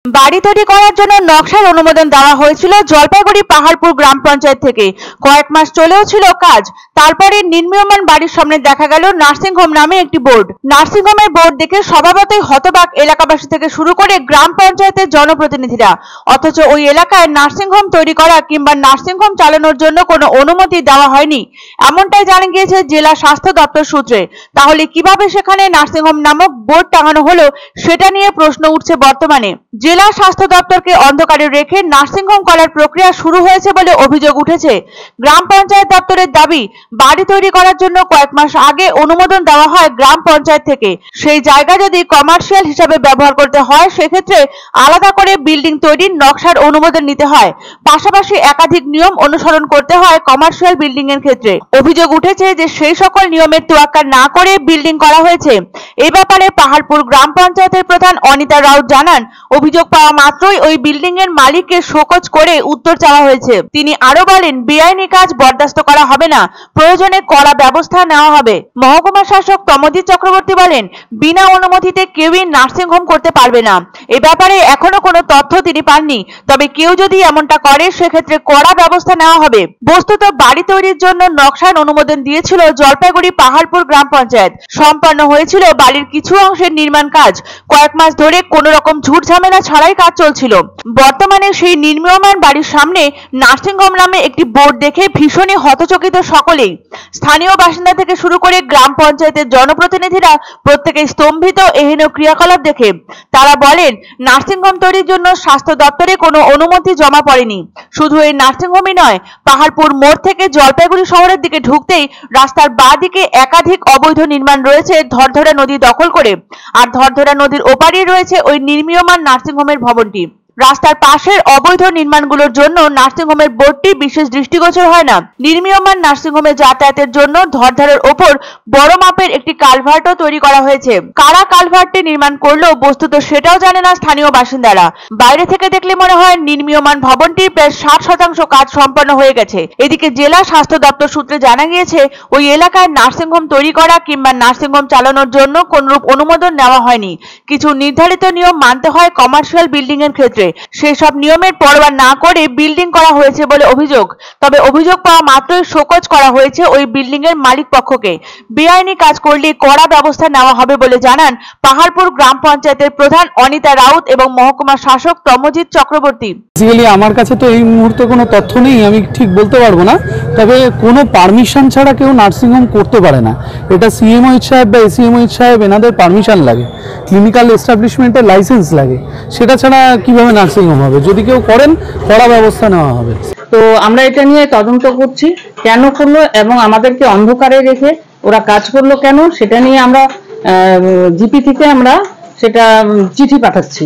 বাড়ি তৈরি করার জন্য নকশার অনুমোদন দেওয়া হয়েছিল জলপাইগুড়ি পাহাড়পুর গ্রাম পঞ্চায়েত থেকে। কয়েক মাস চলেও ছিল কাজ। তারপরে নির্মীয়মান বাড়ির সামনে দেখা গেল নার্সিংহোম নামে একটি বোর্ড। নার্সিংহোমের বোর্ড দেখে স্বভাবতই হতবাক এলাকাবাসী থেকে শুরু করে গ্রাম পঞ্চায়েতের জনপ্রতিনিধিরা। অথচ ওই এলাকায় নার্সিংহোম তৈরি করা কিংবা নার্সিংহোম চালানোর জন্য কোনো অনুমতি দেওয়া হয়নি, এমনটাই জানা গিয়েছে জেলা স্বাস্থ্য দপ্তর সূত্রে। তাহলে কিভাবে সেখানে নার্সিংহোম নামক বোর্ড টাঙানো হলো, সেটা নিয়ে প্রশ্ন উঠছে বর্তমানে। জেলা স্বাস্থ্য দপ্তরকে অন্ধকারে রেখে নার্সিংহোম করার প্রক্রিয়া শুরু হয়েছে বলে অভিযোগ উঠেছে। গ্রাম পঞ্চায়েত দপ্তরের দাবি, বাড়ি তৈরি করার জন্য কয়েক মাস আগে অনুমোদন দেওয়া হয় গ্রাম পঞ্চায়েত থেকে। সেই জায়গা যদি কমার্শিয়াল হিসাবে ব্যবহার করতে হয়, সেক্ষেত্রে আলাদা করে বিল্ডিং তৈরির নকশার অনুমোদন নিতে হয়। পাশাপাশি একাধিক নিয়ম অনুসরণ করতে হয় কমার্শিয়াল বিল্ডিং এর ক্ষেত্রে। অভিযোগ উঠেছে যে সেই সকল নিয়মের তোয়াক্কা না করে বিল্ডিং করা হয়েছে। এই ব্যাপারে পাহাড়পুর গ্রাম পঞ্চায়েতের প্রধান অনিতা রাউত জানান, অভিযোগ পাওয়া মাত্রই ওই বিল্ডিং এর মালিককে শোকজ করে উত্তর চাওয়া হয়েছে। তিনি আরো বলেন, বেআইনি কাজ বরদাস্ত করা হবে না, প্রয়োজনে কড়া ব্যবস্থা নেওয়া হবে। মহকুমা শাসক তমজিৎ চক্রবর্তী বলেন, বিনা অনুমতিতে কেউই নার্সিংহোম করতে পারবে না। এ ব্যাপারে এখনো কোনো তথ্য তিনি পাননি, তবে কেউ যদি এমনটা করে সেক্ষেত্রে কড়া ব্যবস্থা নেওয়া হবে। বস্তুত বাড়ি তৈরির জন্য নকশার অনুমোদন দিয়েছিল জলপাইগুড়ি পাহাড়পুর গ্রাম পঞ্চায়েত। সম্পন্ন হয়েছিল বাড়ির কিছু অংশের নির্মাণ কাজ। কয়েক মাস ধরে কোন রকম ঝুট ঝামেলা ছাড়াই কাজ চলছিল। বর্তমানে সেই নির্মীয়মান বাড়ির সামনে নার্সিংহোম নামে একটি বোর্ড দেখে ভীষণই হতচকিত সকলেই। স্থানীয় বাসিন্দা থেকে শুরু করে গ্রাম পঞ্চায়েতের জনপ্রতিনিধিরা প্রত্যেকে স্তম্ভিত এহেন ক্রিয়াকলাপ দেখে। তারা বলেন, নার্সিংহোম তৈরির জন্য স্বাস্থ্য দপ্তরে কোনো অনুমতি জমা পড়েনি। শুধু এই নার্সিংহোমই নয়, পাহাড়পুর মোড় থেকে জলপাইগুড়ি শহরের দিকে ঢুকতেই রাস্তার বাঁ দিকে একাধিক অবৈধ নির্মাণ রয়েছে ধরধরা নদী দখল করে। আর ধরধরা নদীর ওপারেই রয়েছে ওই নির্মীয়মান নার্সিংহোমের ভবনটি। রাস্তার পাশের অবৈধ নির্মাণগুলোর জন্য নার্সিংহোমের বোর্ডটি বিশেষ দৃষ্টিগোচর হয় না। নির্মীয়মান নার্সিংহোমে যাতায়াতের জন্য ধরধরার ওপর বড় মাপের একটি কালভার্টও তৈরি করা হয়েছে। কারা কালভার্টটি নির্মাণ করলো বস্তুত সেটাও জানে না স্থানীয় বাসিন্দারা। বাইরে থেকে দেখলে মনে হয় নির্মীয়মান ভবনটির প্রায় 60% কাজ সম্পন্ন হয়ে গেছে। এদিকে জেলা স্বাস্থ্য দপ্তর সূত্রে জানা গিয়েছে, ওই এলাকায় নার্সিংহোম তৈরি করা কিংবা নার্সিংহোম চালানোর জন্য কোনরূপ অনুমোদন নেওয়া হয়নি। কিছু নির্ধারিত নিয়ম মানতে হয় কমার্শিয়াল বিল্ডিং এর ক্ষেত্রে। সেই সব নিয়মের পরোয়া না করে বিল্ডিং করা হয়েছে বলে অভিযোগ। তবে অভিযোগ পাওয়া মাত্রই শোকজ করা হয়েছে ওই বিল্ডিং এর মালিক পক্ষকে। বেআইনি কাজ করলে কড়া ব্যবস্থা নেওয়া হবে বলে জানান পাহাড়পুর গ্রাম পঞ্চায়েতের প্রধান অনিতা রাউত এবং মহকুমা শাসক তমজিৎ চক্রবর্তী। আমার কাছে তো এই মুহূর্তে কোনো তথ্য নেই, আমি ঠিক বলতে পারবো না। তবে কোনো পারমিশন ছাড়া কেউ নার্সিংহোম করতে পারে না। এটা সিএমওইচ সাহেব বা এসিএমওইচ সাহেব এনাদের পারমিশন লাগে, ক্লিনিক্যাল এস্টাবলিশমেন্টের লাইসেন্স লাগে। সেটা ছাড়া কিভাবে নার্সিংহোম হবে? যদি কেউ করেন, কড়া ব্যবস্থা নেওয়া হবে। তো আমরা এটা নিয়ে তদন্ত করছি, কেন করলো এবং আমাদেরকে অন্ধকারে রেখে ওরা কাজ করলো কেন, সেটা নিয়ে আমরা জিপি থেকে আমরা সেটা চিঠি পাঠাচ্ছি।